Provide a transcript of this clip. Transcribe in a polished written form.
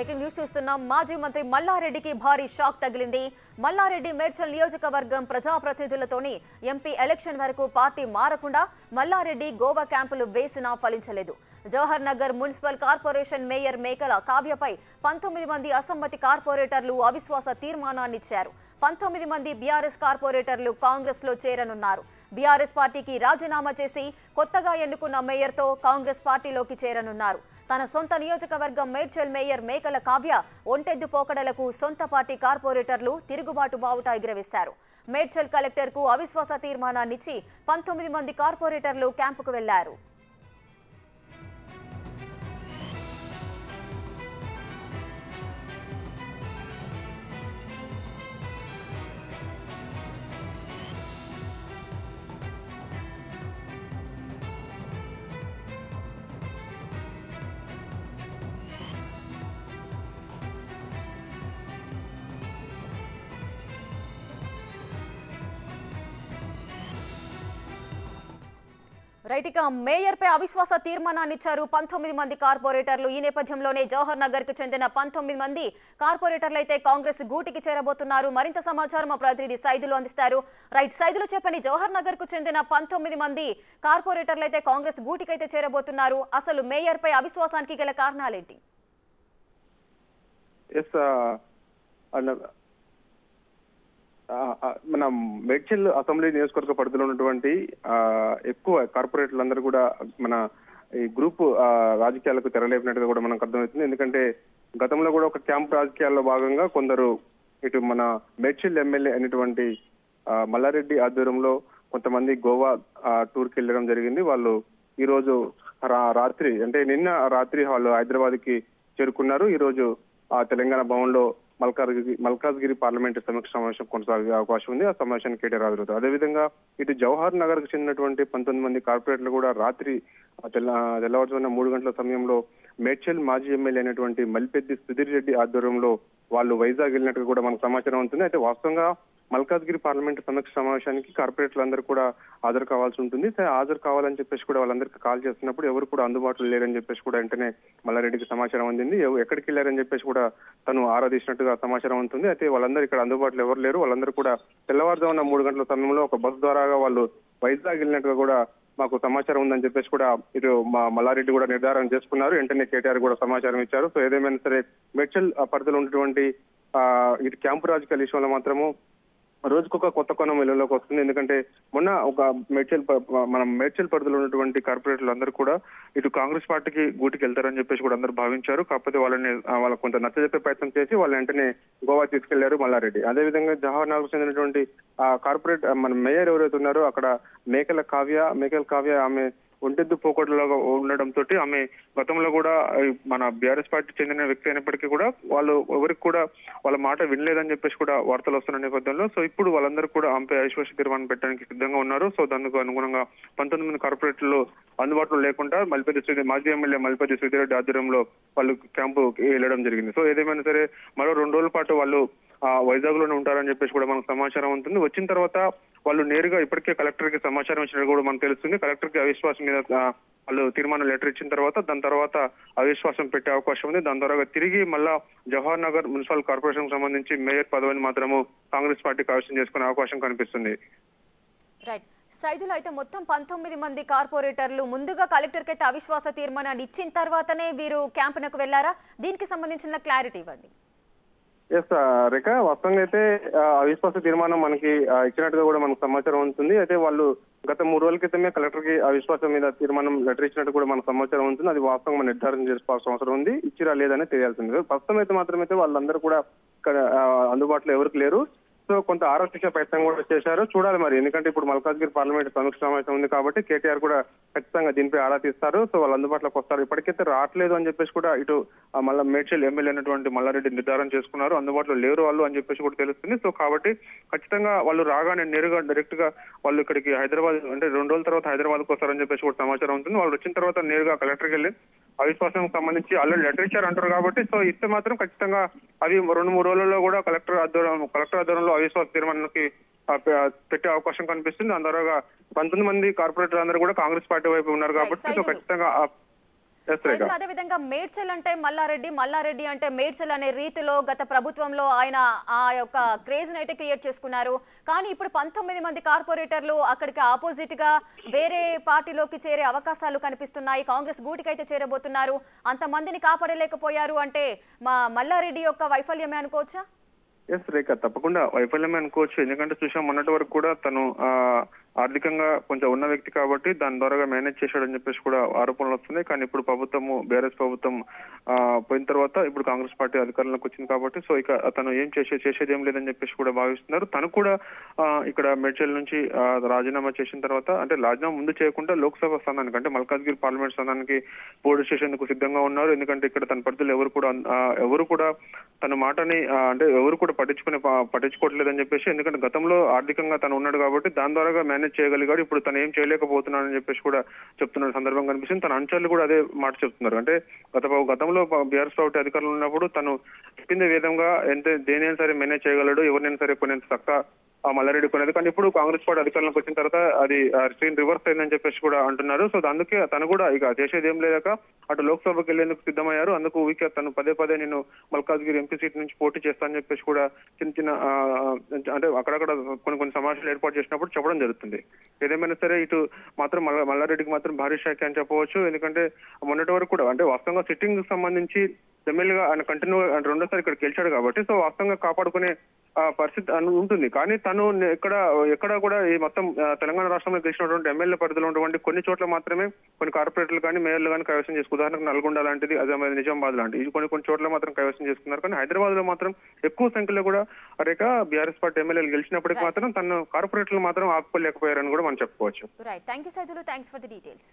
Breaking news చూస్తున్నాం. మాజీ మంత్రి మల్లారెడ్డికి భారీ షాక్ తగిలింది. మల్లారెడ్డి మేడ్చల్ నియోజకవర్గం ప్రజాప్రతినిధులతోని ఎంపీ ఎలక్షన్ వరకు పార్టీ మారకుండా మల్లారెడ్డి గోవా క్యాంపులు వేసినా ఫలించలేదు. Jawahar Nagar municipal corporation mayor Mekala కావ్యపై 19 మంది అసమ్మతి కార్పొరేటర్లు అవిశ్వాస తీర్మానాన్నిచ్చారు. 19 మంది బీఆర్ఎస్ కార్పొరేటర్లు కాంగ్రెస్ లో చేరనున్నారు. బీఆర్ఎస్ పార్టీకి రాజీనామా చేసి కొత్తగా ఎన్నుకున్న మేయర్తో కాంగ్రెస్ పార్టీలోకి చేరనున్నారు. తన సొంత నియోజకవర్గం మేడ్చల్ మేయర్ మేకల కావ్య ఒంటెద్దు పోకడలకు సొంత పార్టీ కార్పొరేటర్లు తిరుగుబాటు బావుట ఎగురవేశారు. మేడ్చల్ కలెక్టర్కు అవిశ్వాస తీర్మానాన్నిచ్చి 19 మంది కార్పొరేటర్లు క్యాంపుకు వెళ్లారు. రైట్, ఇక మేయర్ పై అవిశ్వాస తీర్మానాన్ని ఇచ్చారు 19 మంది కార్పొరేటర్లు. ఈ నేపథ్యంలోనే జవహర్ నగర్ కు చెందిన 19 మంది కార్పొరేటర్లు అయితే కాంగ్రెస్ గూటికి చేరబోతున్నారు. మరింత సమాచారం మా ప్రతినిధి సైదులు అందిస్తారు. రైట్ సైదులు, చెప్పండి, జవహర్ నగర్ కు చెందిన 19 మంది కార్పొరేటర్లు అయితే కాంగ్రెస్ గూటికి అయితే చేరబోతున్నారు. అసలు మేయర్ పై అవిశ్వాసానికి గల కారణాలేంటి? మన మేడ్చల్ అసెంబ్లీ నియోజకవర్గ పరిధిలో ఉన్నటువంటి ఎక్కువ కార్పొరేటర్లు అందరూ కూడా మన ఈ గ్రూప్ రాజకీయాలకు తెరలేపినట్టుగా కూడా మనకు అర్థమవుతుంది. ఎందుకంటే గతంలో కూడా ఒక క్యాంప్ రాజకీయాల్లో భాగంగా కొందరు ఇటు మన మేడ్చల్ ఎమ్మెల్యే అయినటువంటి మల్లారెడ్డి ఆధ్వర్యంలో కొంతమంది గోవా టూర్కి వెళ్ళడం జరిగింది. వాళ్ళు ఈ రోజు రాత్రి అంటే నిన్న రాత్రి వాళ్ళు హైదరాబాద్ కి చేరుకున్నారు. ఈ రోజు ఆ తెలంగాణ భవన్ లో మల్కాజ్గిరి పార్లమెంటరీ సమీక్ష సమావేశం కొనసాగే అవకాశం ఉంది. ఆ సమావేశానికి కేటీఆర్ హాజరవుతారు. అదేవిధంగా ఇటు జవహర్ నగర్ కు చెందినటువంటి 19 మంది కార్పొరేటర్లు కూడా రాత్రి తెల్లవారుజామున 3 గంటల సమయంలో మేడ్చల్ మాజీ ఎమ్మెల్యే అయినటువంటి మల్పెద్ది సుధీర్ రెడ్డి ఆధ్వర్యంలో వాళ్ళు వైజాగ్ వెళ్ళినట్టుగా కూడా మనకు సమాచారం ఉంటుంది. అయితే వాస్తవంగా మల్కాజ్గిరి పార్లమెంటు సమీక్ష సమావేశానికి కార్పొరేటర్లు అందరూ కూడా హాజరు కావాల్సి ఉంటుంది. హాజరు కావాలని చెప్పేసి కూడా వాళ్ళందరికీ కాల్ చేస్తున్నప్పుడు ఎవరు కూడా అందుబాటులో లేరని చెప్పేసి కూడా వెంటనే మల్లారెడ్డికి సమాచారం అందింది. ఎక్కడికి వెళ్ళారని చెప్పేసి కూడా తను ఆరాధించినట్టుగా సమాచారం ఉంటుంది. అయితే వాళ్ళందరూ ఇక్కడ అందుబాటులో ఎవరు లేరు. వాళ్ళందరూ కూడా తెల్లవారుజామున 3 గంటల సమయంలో ఒక బస్సు ద్వారా వాళ్ళు వైజాగ్ వెళ్ళినట్టుగా కూడా మాకు సమాచారం ఉందని చెప్పేసి కూడా ఇటు మల్లారెడ్డి కూడా నిర్ధారణ చేసుకున్నారు. వెంటనే కేటీఆర్ కూడా సమాచారం ఇచ్చారు. సో ఏదేమైనా సరే మేడ్చల్ పరిధిలో ఉన్నటువంటి ఇటు క్యాంపు రాజకీయాల విషయంలో మాత్రము రోజుకొక కొత్త కోణం వెలుగులోకి వస్తుంది. ఎందుకంటే మొన్న ఒక మేడ్చల్ పరిధిలో ఉన్నటువంటి కార్పొరేటర్లు అందరూ కూడా ఇటు కాంగ్రెస్ పార్టీకి గూటికి వెళ్తారని చెప్పేసి కూడా అందరూ భావించారు. కాకపోతే వాళ్ళకు కొంత నచ్చజెప్పే ప్రయత్నం చేసి వాళ్ళు వెంటనే గోవా తీసుకెళ్లారు మల్లారెడ్డి. అదేవిధంగా జవహర్ నగర్ చెందినటువంటి కార్పొరేట్ మన మేయర్ ఎవరైతే ఉన్నారో అక్కడ మేకల కావ్య ఆమె ఒంటెద్దు పోకడలాగా ఉండడంతో ఆమె గతంలో కూడా మన బీఆర్ఎస్ పార్టీ చెందిన వ్యక్తి అయినప్పటికీ కూడా వాళ్ళు ఎవరికి కూడా వాళ్ళ మాట వినలేదని చెప్పేసి కూడా వార్తలు వస్తున్న నేపథ్యంలో సో ఇప్పుడు వాళ్ళందరూ కూడా ఆమెపై అవిశ్వాస తీర్మానం పెట్టడానికి సిద్ధంగా ఉన్నారు. సో దానికి అనుగుణంగా 19 మంది కార్పొరేటర్లు అందుబాటులో లేకుండా మాజీ ఎమ్మెల్యే మల్పెద్ది సుధీర్ రెడ్డి ఆధ్వర్యంలో వాళ్ళు క్యాంపుకి వెళ్ళడం జరిగింది. సో ఏదేమైనా సరే మరో 2 రోజుల పాటు వాళ్ళు వైజాగ్ లోనే ఉంటారని చెప్పేసి కూడా మనకు సమాచారం ఉంటుంది. వచ్చిన తర్వాత వాళ్ళు నేరుగా ఇప్పటికే కలెక్టర్ కి సమాచారం ఇచ్చినట్టు కూడా మనకు తెలుస్తుంది. కలెక్టర్ కి అవిశ్వాసం మీద వాళ్ళు తీర్మానం లెటర్ ఇచ్చిన దాని తర్వాత అవిశ్వాసం పెట్టే అవకాశం ఉంది. దాని ద్వారా తిరిగి మళ్ళా జవహర్ నగర్ మున్సిపల్ కార్పొరేషన్ సంబంధించి మేయర్ పదవిని మాత్రము కాంగ్రెస్ పార్టీ కైవసం చేసుకునే అవకాశం కనిపిస్తుంది. రైట్ సైదులు, అయితే మొత్తం 19 మంది కార్పొరేటర్లు ముందుగా కలెక్టర్ కి అయితే అవిశ్వాస తీర్మానాన్ని ఇచ్చిన తర్వాతనే వీరు క్యాంపునకు వెళ్లారా? దీనికి సంబంధించిన క్లారిటీ ఇవ్వండి. ఎస్ రేఖ, వాస్తవంగా అయితే అవిశ్వాస తీర్మానం మనకి ఇచ్చినట్టుగా కూడా మనకు సమాచారం ఉంటుంది. అయితే వాళ్ళు గత 3 రోజుల క్రితమే కలెక్టర్ కి అవిశ్వాసం మీద తీర్మానం లెటర్ ఇచ్చినట్టు కూడా మనకు సమాచారం ఉంటుంది. అది వాస్తవంగా నిర్ధారణ చేసుకోవాల్సిన అవసరం ఉంది. ఇచ్చిరా లేదని తెలియాల్సింది. ప్రస్తుతం అయితే మాత్రమైతే వాళ్ళందరూ కూడా ఇక్కడ అందుబాటులో ఎవరికి లేరు. సో కొంత ఆరోగ్య ప్రయత్నం కూడా చేశారు. చూడాలి మరి, ఎందుకంటే ఇప్పుడు మల్కాజ్గిరి పార్లమెంట్ సమీక్ష సమావేశం ఉంది కాబట్టి కేటీఆర్ కూడా ఖచ్చితంగా దీనిపై ఆరా తీస్తారు. సో వాళ్ళు అందుబాటులోకి వస్తారు. ఇప్పటికైతే రావట్లేదు అని చెప్పేసి కూడా ఇటు మళ్ళీ మేడ్చల్ ఎమ్మెల్యే అయినటువంటి మల్లారెడ్డి నిర్ధారణ చేసుకున్నారు. అందుబాటులో లేరు వాళ్ళు అని చెప్పేసి కూడా తెలుస్తుంది. సో కాబట్టి ఖచ్చితంగా వాళ్ళు రాగానే నేరుగా డైరెక్ట్ గా వాళ్ళు ఇక్కడికి హైదరాబాద్ అంటే 2 రోజుల తర్వాత హైదరాబాద్కు వస్తారని చెప్పేసి కూడా సమాచారం ఉంటుంది. వాళ్ళు వచ్చిన తర్వాత నేరుగా కలెక్టర్కి వెళ్ళి అవిశ్వాసం సంబంధించి ఆల్రెడీ లెటర్ ఇచ్చారు అంటారు కాబట్టి సో ఇస్తే మాత్రం ఖచ్చితంగా అవి 2-3 రోజులలో కూడా కలెక్టర్ ఆధ్వర్యంలో అవిశ్వాస తీర్మానానికి పెట్టే అవకాశం కనిపిస్తుంది. దాని ద్వారా 19 మంది కార్పొరేటర్లు అందరూ కూడా కాంగ్రెస్ పార్టీ వైపు ఉన్నారు కాబట్టి సో ఖచ్చితంగా అదే విధంగా మేడ్చల్ అంటే మల్లారెడ్డి, మల్లారెడ్డి అంటే మేడ్చల్ అనే రీతిలో గత ప్రభుత్వంలో ఆయన ఆ యొక్క క్రేజ్ అయితే క్రియేట్ చేసుకున్నారు. కానీ ఇప్పుడు 19 మంది కార్పొరేటర్లు అక్కడికి ఆపోజిట్ గా వేరే పార్టీలోకి చేరే అవకాశాలు కనిపిస్తున్నాయి. కాంగ్రెస్ గూటికైతే చేరబోతున్నారు. అంతమందిని కాపాడలేకపోయారు అంటే మల్లారెడ్డి యొక్క వైఫల్యమే అనుకోవచ్చా? ఎస్ రేఖ, తప్పకుండా వైఫల్యమే అనుకోవచ్చు. ఎందుకంటే చూసాం మొన్నటి వరకు కూడా తను ఆర్థికంగా కొంచెం ఉన్న వ్యక్తి కాబట్టి దాని ద్వారా మేనేజ్ చేశాడని చెప్పేసి కూడా ఆరోపణలు వస్తున్నాయి. కానీ ఇప్పుడు ప్రభుత్వము బీఆర్ఎస్ ప్రభుత్వం పోయిన తర్వాత ఇప్పుడు కాంగ్రెస్ పార్టీ అధికారంలోకి వచ్చింది కాబట్టి సో ఇక తను ఏం చేసేది ఏం లేదని చెప్పేసి కూడా భావిస్తున్నారు. తను కూడా ఇక్కడ మేడ్చల్ నుంచి రాజీనామా చేసిన తర్వాత, అంటే రాజీనామా ముందు చేయకుండా లోక్సభ స్థానానికి అంటే మల్కాజ్గిరి పార్లమెంట్ స్థానానికి పోటీ చేసేందుకు సిద్ధంగా ఉన్నారు. ఎందుకంటే ఇక్కడ తన పరిధిలో ఎవరు కూడా తన మాటని అంటే ఎవరు కూడా పట్టించుకోవట్లేదని చెప్పేసి, ఎందుకంటే గతంలో ఆర్థికంగా తను ఉన్నాడు కాబట్టి దాని ద్వారా మేనేజ్ చేయగలిగాడు. ఇప్పుడు తను ఏం చేయలేకపోతున్నాడని చెప్పేసి కూడా చెప్తున్న సందర్భం కనిపిస్తుంది. తన అంచనాలు కూడా అదే మాట చెప్తున్నారు. అంటే గతంలో బీఆర్ఎస్ పార్టీ అధికారంలో ఉన్నప్పుడు తను చెప్పిందే విధంగా దేనైనా సరే మేనేజ్ చేయగలడు, ఎవరినైనా సరే కొనేంత చక్క మల్లారెడ్డి కొనేది. కానీ ఇప్పుడు కాంగ్రెస్ పార్టీ అధికారంలోకి వచ్చిన తర్వాత అది సీన్ రివర్స్ అయిందని చెప్పేసి కూడా అంటున్నారు. సో అందుకే తను కూడా ఇక చేసేది ఏం లేక అటు లోక్సభకి వెళ్లేందుకు సిద్ధమయ్యారు. అందుకు ఊరికే తను పదే నేను మల్కాజ్గిరి ఎంపీ సీట్ నుంచి పోటీ చేస్తానని చెప్పేసి కూడా చిన్న అంటే అక్కడక్కడ కొన్ని సమావేశాలు ఏర్పాటు చేసినప్పుడు చెప్పడం జరుగుతుంది. ఏదేమైనా సరే ఇటు మాత్రం మల్లారెడ్డికి మాత్రం భారీ షాక్ అని చెప్పవచ్చు. ఎందుకంటే మొన్నటి వరకు కూడా అంటే వాస్తవంగా సిట్టింగ్ సంబంధించి ఎమ్మెల్యేగా ఆయన కంటిన్యూ రెండోసారి ఇక్కడ గెలిచాడు కాబట్టి సో వాస్తవంగా కాపాడుకునే పరిస్థితి ఉంటుంది. కానీ తను ఎక్కడ కూడా ఈ మొత్తం తెలంగాణ రాష్ట్రంలో గెలిచినటువంటి ఎమ్మెల్యే పరిధిలో ఉన్నటువంటి కొన్ని చోట్ల మాత్రమే కొన్ని కార్పొరేటర్లు కానీ మేయర్లు కానీ కైవసం చేసుకున్నారు. ఉదాహరణకు నల్గొండ లాంటిది, అదే నిజామాబాద్ లాంటిది ఇది కొన్ని చోట్ల మాత్రం కైవసం చేసుకున్నారు. కానీ హైదరాబాద్ లో మాత్రం ఎక్కువ సంఖ్యలో కూడా రేఖ బీఆర్ఎస్ పార్టీ ఎమ్మెల్యేలు గెలిచినప్పటికీ మాత్రం తను కార్పొరేటర్లు మాత్రం ఆపుకోలేకపోయారని కూడా మనం చెప్పుకోవచ్చు. Right, thank you Saidulu, thanks for the details.